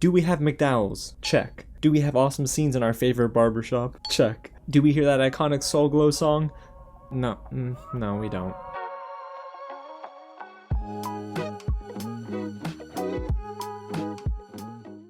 Do we have McDowell's? Check. Do we have awesome scenes in our favorite barbershop? Check. Do we hear that iconic Soul Glow song? No, no, we don't.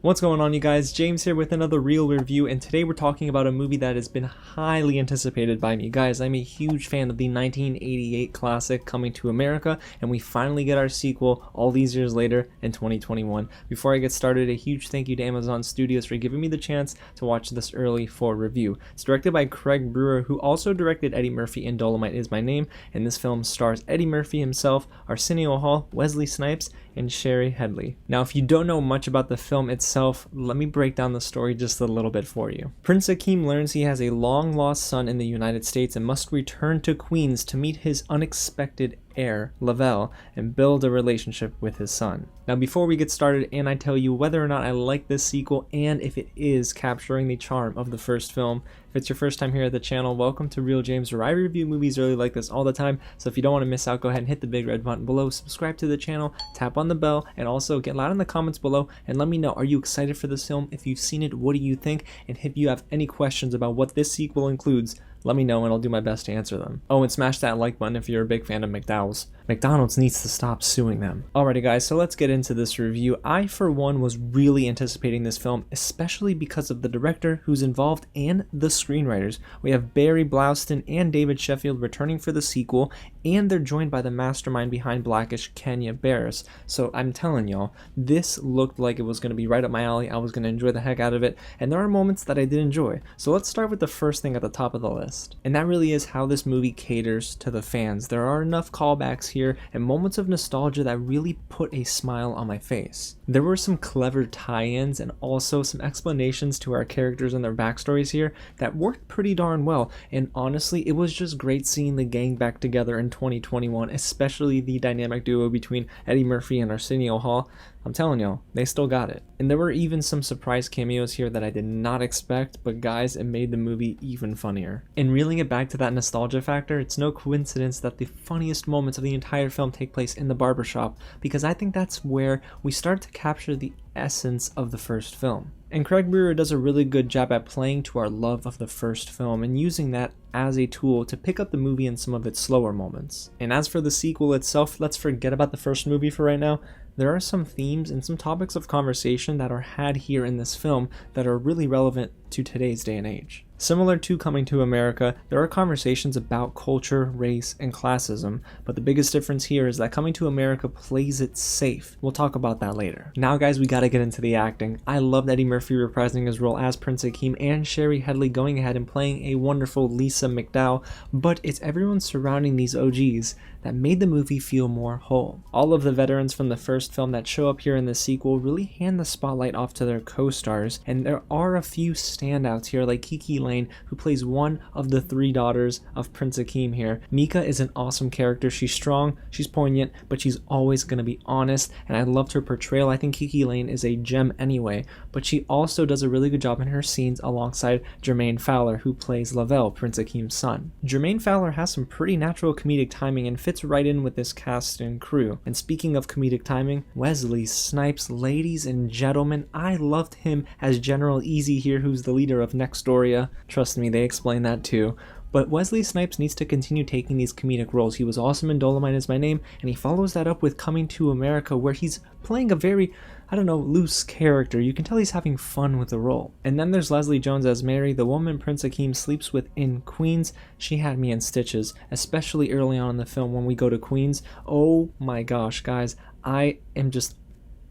What's going on, you guys? James here with another real review, and today we're talking about a movie that has been highly anticipated by me. Guys, I'm a huge fan of the 1988 classic Coming to America, and we finally get our sequel all these years later in 2021. Before I get started, a huge thank you to Amazon Studios for giving me the chance to watch this early for review. It's directed by Craig Brewer, who also directed Eddie Murphy in Dolemite Is My Name, and this film stars Eddie Murphy himself, Arsenio Hall, Wesley Snipes, and Shari, Headley. Now, if you don't know much about the film itself, let me break down the story just a little bit for you. Prince Akeem learns he has a long-lost son in the United States and must return to Queens to meet his unexpected heir, Lavelle, and build a relationship with his son. Now, before we get started and I tell you whether or not I like this sequel and if it is capturing the charm of the first film, if it's your first time here at the channel, welcome to Real James, where I review movies early like this all the time. So if you don't want to miss out, go ahead and hit the big red button below, subscribe to the channel, tap on the bell, and also get loud in the comments below and let me know, are you excited for this film? If you've seen it, what do you think? And if you have any questions about what this sequel includes, let me know and I'll do my best to answer them. Oh, and smash that like button if you're a big fan of McDowell's. McDonald's needs to stop suing them. Alrighty guys, so let's get into this review. I, for one, was really anticipating this film, especially because of the director who's involved and the screenwriters. We have Barry Blaustein and David Sheffield returning for the sequel, and they're joined by the mastermind behind Blackish, Kenya Barris. So I'm telling y'all, this looked like it was going to be right up my alley. I was going to enjoy the heck out of it, and there are moments that I did enjoy. So let's start with the first thing at the top of the list, and that really is how this movie caters to the fans. There are enough callbacks here and moments of nostalgia that really put a smile on my face. There were some clever tie-ins and also some explanations to our characters and their backstories here that worked pretty darn well, and honestly, it was just great seeing the gang back together in 2021, especially the dynamic duo between Eddie Murphy and Arsenio Hall. I'm telling y'all, they still got it. And there were even some surprise cameos here that I did not expect, but guys, it made the movie even funnier. And reeling it back to that nostalgia factor, it's no coincidence that the funniest moments of the entire film take place in the barbershop, because I think that's where we start to capture the essence of the first film. And Craig Brewer does a really good job at playing to our love of the first film and using that as a tool to pick up the movie in some of its slower moments. And as for the sequel itself, let's forget about the first movie for right now. There are some themes and some topics of conversation that are had here in this film that are really relevant to today's day and age. Similar to Coming to America, there are conversations about culture, race, and classism, but the biggest difference here is that Coming to America plays it safe. We'll talk about that later. Now guys, we gotta get into the acting. I loved Eddie Murphy reprising his role as Prince Akeem and Shari Headley going ahead and playing a wonderful Lisa McDowell, but it's everyone surrounding these OGs that made the movie feel more whole. All of the veterans from the first film that show up here in the sequel really hand the spotlight off to their co-stars, and there are a few standouts here like Kiki Lane, who plays one of the three daughters of Prince Akeem here. Mika is an awesome character. She's strong, she's poignant, but she's always going to be honest, and I loved her portrayal. I think Kiki Lane is a gem anyway, but she also does a really good job in her scenes alongside Jermaine Fowler, who plays Lavelle, Prince Akeem's son. Jermaine Fowler has some pretty natural comedic timing and fits right in with this cast and crew. And speaking of comedic timing, Wesley Snipes, ladies and gentlemen, I loved him as General Easy here, who's the leader of Nextoria. Trust me, they explain that too. But Wesley Snipes needs to continue taking these comedic roles. He was awesome in Dolemite Is My Name, and he follows that up with Coming to America, where he's playing a very, loose character. You can tell he's having fun with the role. And then there's Leslie Jones as Mary, the woman Prince Akeem sleeps with in Queens. She had me in stitches, especially early on in the film when we go to Queens. Oh my gosh, guys, I am just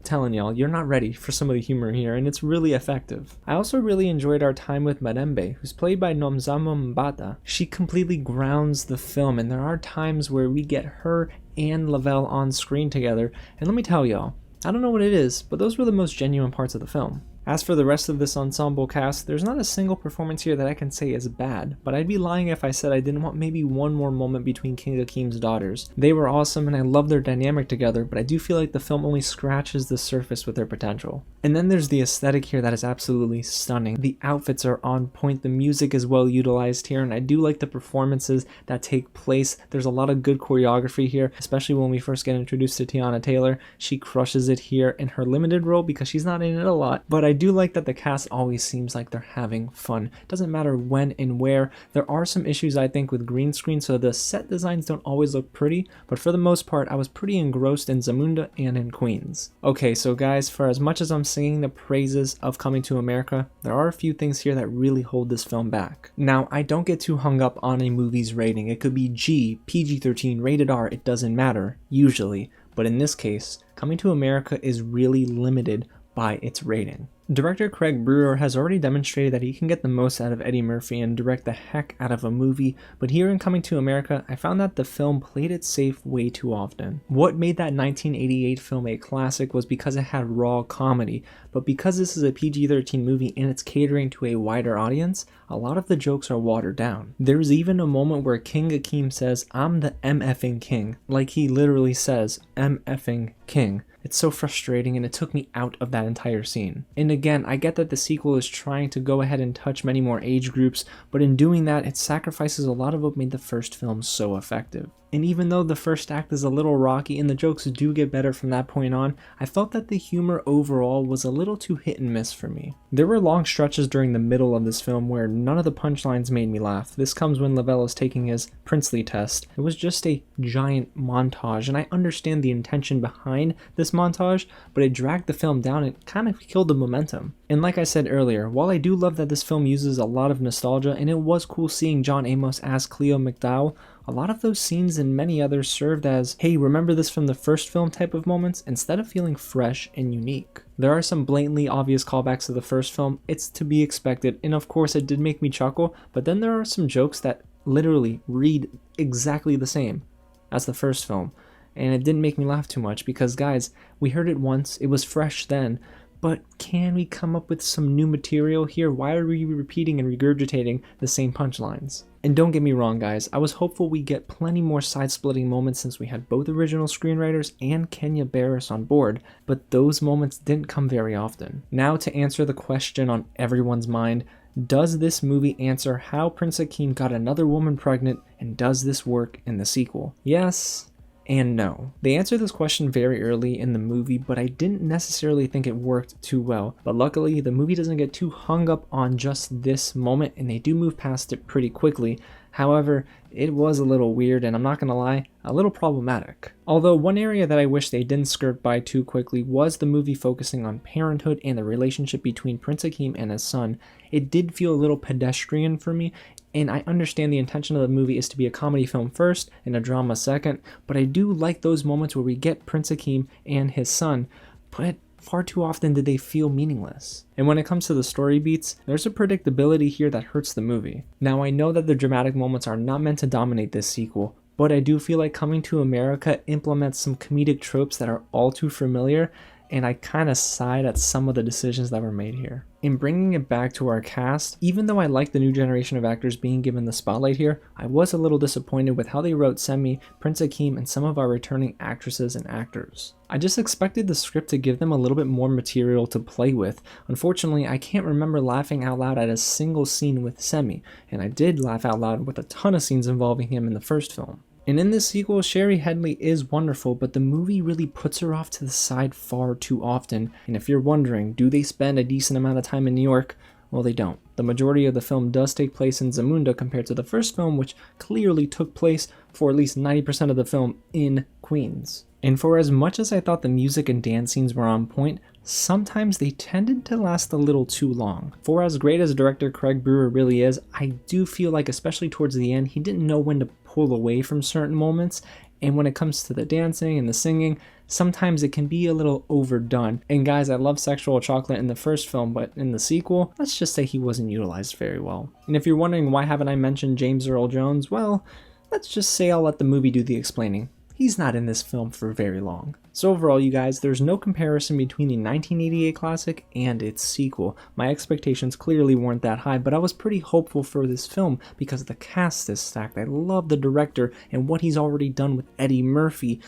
telling y'all, you're not ready for some of the humor here, and it's really effective. I also really enjoyed our time with Madembe, who's played by Nomzamo Mbata. She completely grounds the film, and there are times where we get her and Lavelle on screen together, and let me tell y'all, I don't know what it is, but those were the most genuine parts of the film. As for the rest of this ensemble cast, there's not a single performance here that I can say is bad, but I'd be lying if I said I didn't want maybe one more moment between King Akeem's daughters. They were awesome and I love their dynamic together, but I do feel like the film only scratches the surface with their potential. And then there's the aesthetic here that is absolutely stunning. The outfits are on point, the music is well utilized here, and I do like the performances that take place. There's a lot of good choreography here, especially when we first get introduced to Tiana Taylor. She crushes it here in her limited role because she's not in it a lot, but I do like that the cast always seems like they're having fun. Doesn't matter when and where. There are some issues I think with green screen, so the set designs don't always look pretty, but for the most part I was pretty engrossed in Zamunda and in Queens. Okay, so guys, for as much as I'm singing the praises of Coming to America, there are a few things here that really hold this film back. Now, I don't get too hung up on a movie's rating. It could be G, PG-13, rated R, it doesn't matter, usually, but in this case, Coming to America is really limited by its rating. Director Craig Brewer has already demonstrated that he can get the most out of Eddie Murphy and direct the heck out of a movie, but here in Coming to America, I found that the film played it safe way too often. What made that 1988 film a classic was because it had raw comedy, but because this is a PG-13 movie and it's catering to a wider audience, a lot of the jokes are watered down. There's even a moment where King Akeem says, "I'm the MFing king," like he literally says, MFing king. It's so frustrating and it took me out of that entire scene. And again, I get that the sequel is trying to go ahead and touch many more age groups, but in doing that, it sacrifices a lot of what made the first film so effective. And even though the first act is a little rocky and the jokes do get better from that point on, I felt that the humor overall was a little too hit and miss for me. There were long stretches during the middle of this film where none of the punchlines made me laugh. This comes when Lavelle is taking his princely test. It was just a giant montage, and I understand the intention behind this montage, but it dragged the film down and kind of killed the momentum. And like I said earlier, while I do love that this film uses a lot of nostalgia, and it was cool seeing John Amos as Cleo McDowell, a lot of those scenes and many others served as, hey, remember this from the first film type of moments, instead of feeling fresh and unique. There are some blatantly obvious callbacks to the first film, it's to be expected, and of course it did make me chuckle, but then there are some jokes that literally read exactly the same as the first film, and it didn't make me laugh too much because, guys, we heard it once, it was fresh then, but can we come up with some new material here? Why are we repeating and regurgitating the same punchlines? And don't get me wrong, guys, I was hopeful we get plenty more side-splitting moments since we had both original screenwriters and Kenya Barris on board, but those moments didn't come very often. Now to answer the question on everyone's mind, does this movie answer how Prince Akeem got another woman pregnant, and does this work in the sequel? Yes and no. They answered this question very early in the movie, but I didn't necessarily think it worked too well. But luckily, the movie doesn't get too hung up on just this moment, and they do move past it pretty quickly. However, it was a little weird, and I'm not gonna lie, a little problematic. Although one area that I wish they didn't skirt by too quickly was the movie focusing on parenthood and the relationship between Prince Akeem and his son. It did feel a little pedestrian for me, and I understand the intention of the movie is to be a comedy film first and a drama second, but I do like those moments where we get Prince Akeem and his son, but far too often did they feel meaningless. And when it comes to the story beats, there's a predictability here that hurts the movie. Now, I know that the dramatic moments are not meant to dominate this sequel, but I do feel like Coming to America implements some comedic tropes that are all too familiar, and I kind of sighed at some of the decisions that were made here. In bringing it back to our cast, even though I like the new generation of actors being given the spotlight here, I was a little disappointed with how they wrote Semi, Prince Akeem, and some of our returning actresses and actors. I just expected the script to give them a little bit more material to play with. Unfortunately, I can't remember laughing out loud at a single scene with Semi, and I did laugh out loud with a ton of scenes involving him in the first film. And in this sequel, Shari Headley is wonderful, but the movie really puts her off to the side far too often. And if you're wondering, do they spend a decent amount of time in New York? Well, they don't. The majority of the film does take place in Zamunda compared to the first film, which clearly took place for at least 90% of the film in Queens. And for as much as I thought the music and dance scenes were on point, sometimes they tended to last a little too long. For as great as director Craig Brewer really is, I do feel like especially towards the end, he didn't know when to pull away from certain moments, and when it comes to the dancing and the singing, sometimes it can be a little overdone. And guys, I love Sexual Chocolate in the first film, but in the sequel, let's just say he wasn't utilized very well. And if you're wondering why haven't I mentioned James Earl Jones, well, let's just say I'll let the movie do the explaining. He's not in this film for very long. So overall, you guys, there's no comparison between the 1988 classic and its sequel. My expectations clearly weren't that high, but I was pretty hopeful for this film because the cast is stacked. I love the director and what he's already done with Eddie Murphy.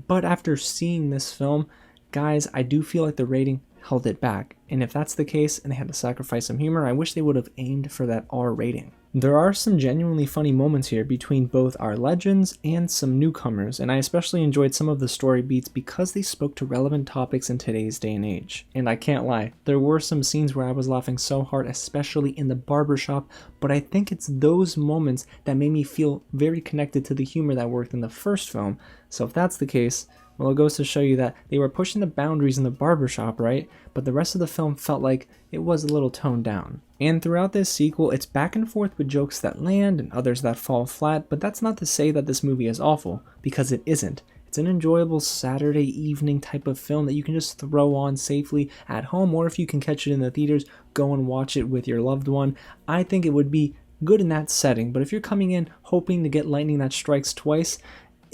But after seeing this film, guys, I do feel like the rating held it back. And if that's the case and they had to sacrifice some humor, I wish they would have aimed for that R rating. There are some genuinely funny moments here between both our legends and some newcomers, and I especially enjoyed some of the story beats because they spoke to relevant topics in today's day and age. And I can't lie, there were some scenes where I was laughing so hard, especially in the barbershop, but I think it's those moments that made me feel very connected to the humor that worked in the first film. So if that's the case, well, it goes to show you that they were pushing the boundaries in the barbershop, right? But the rest of the film felt like it was a little toned down. And throughout this sequel, it's back and forth with jokes that land and others that fall flat, but that's not to say that this movie is awful, because it isn't. It's an enjoyable Saturday evening type of film that you can just throw on safely at home, or if you can catch it in the theaters, go and watch it with your loved one. I think it would be good in that setting, but if you're coming in hoping to get lightning that strikes twice,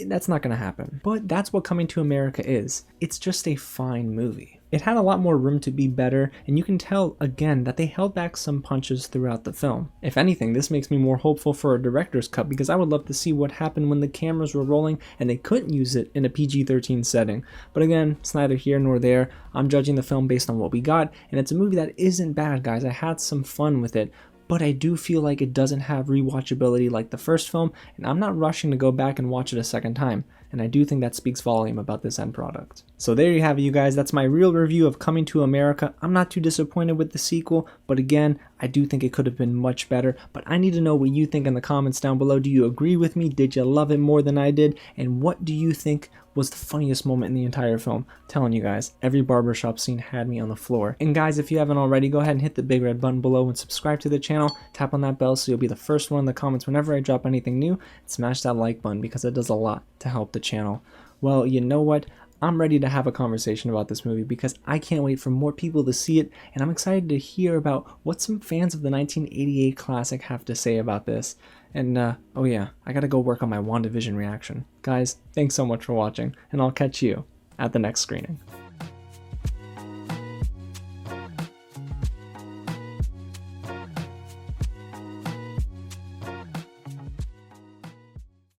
that's not going to happen. But that's what Coming to America is. It's just a fine movie. It had a lot more room to be better, and you can tell again that they held back some punches throughout the film. If anything, this makes me more hopeful for a director's cut because I would love to see what happened when the cameras were rolling and they couldn't use it in a PG-13 setting. But again, it's neither here nor there. I'm judging the film based on what we got, and it's a movie that isn't bad, guys. I had some fun with it. But I do feel like it doesn't have rewatchability like the first film, and I'm not rushing to go back and watch it a second time, and I do think that speaks volume about this end product. So there you have it, you guys. That's my real review of Coming to America. I'm not too disappointed with the sequel, but again, I do think it could have been much better, but I need to know what you think in the comments down below. Do you agree with me? Did you love it more than I did? And what do you think was the funniest moment in the entire film? I'm telling you guys, every barbershop scene had me on the floor. And guys, if you haven't already, go ahead and hit the big red button below and subscribe to the channel. Tap on that bell so you'll be the first one in the comments whenever I drop anything new. And smash that like button because it does a lot to help the channel. Well, you know what? I'm ready to have a conversation about this movie because I can't wait for more people to see it, and I'm excited to hear about what some fans of the 1988 classic have to say about this. And oh yeah, I gotta go work on my WandaVision reaction. Guys, thanks so much for watching, and I'll catch you at the next screening.